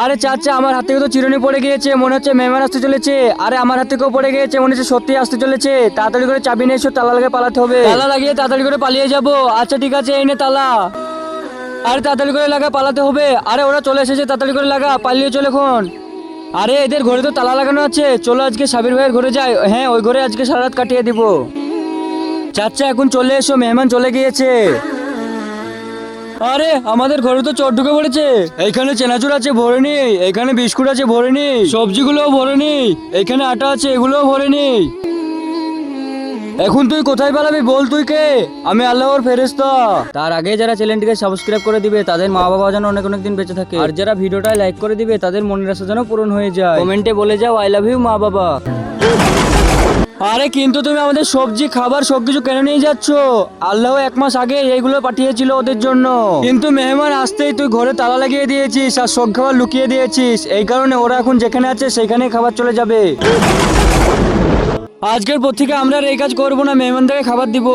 আরে চাচা, আমার হাত থেকে তো চিরুনি পড়ে গিয়েছে, মনে হচ্ছে মেহমান আসতে চলেছে। আরে আমার হাত থেকেও পড়ে গিয়েছে, মনে হচ্ছে সত্যি আসতে চলেছে। তাড়াতাড়ি করে চাবি নিয়ে এসো, তালা লাগিয়ে পালাতে হবে। তালা লাগিয়ে তাড়াতাড়ি করে পালিয়ে যাব। আচ্ছা ঠিক আছে, এই নে তালা। আরে তাড়াতাড়ি করে লাগা, পালাতে হবে। আরে ওরা চলে এসেছে, তাড়াতাড়ি করে লাগা, পালিয়ে চলে এখন। আরে এদের ঘরে তো তালা লাগানো আছে, চলো আজকে সাবির ভাইয়ের ঘরে যাই। হ্যাঁ, ওই ঘরে আজকে সারা রাত কাটিয়ে দিব। চাচা এখন চলে এসো, মেহমান চলে গিয়েছে। আরে আমাদের ঘরে তো চোর ঢুকে পড়েছে। এইখানে চেনাচুর আছে, ভরে নি। এখানে বিস্কুট আছে, ভরে নি। সবজিগুলোও ভরে নি। এখানে আটা আছে, এগুলোও ভরে নি। এখন তুই কোথায় পালাবি বল? তুই কে? আমি আল্লাহর ফেরেশতা। তার আগে যারা চ্যানেলটিকে সাবস্ক্রাইব করে দিবে তাদের মা বাবা যেন অনেক অনেক দিন বেঁচে থাকে, আর যারা ভিডিওটা লাইক করে দিবে তাদের মনের আশা যেন পূরণ হয়ে যায়। কমেন্টে বলে যাও আই লাভ ইউ মা বাবা। আরে কিন্তু তুমি আমাদের সবজি খাবার সবকিছু কেন নিয়ে যাচ্ছ? আল্লাহ 1 মাস আগে এইগুলো পাঠিয়েছিল ওদের জন্য, কিন্তু মেহমান আসতেই তুই ঘরে তালা লাগিয়ে দিয়েছিস আর সব খাবার লুকিয়ে দিয়েছিস। এই কারণে ওরা এখন যেখানে আছে সেখানেই খাবার চলে যাবে। আজকের পর থেকে আমরা আর এই কাজ করবো না, মেহমানদেরকে খাবার দিব।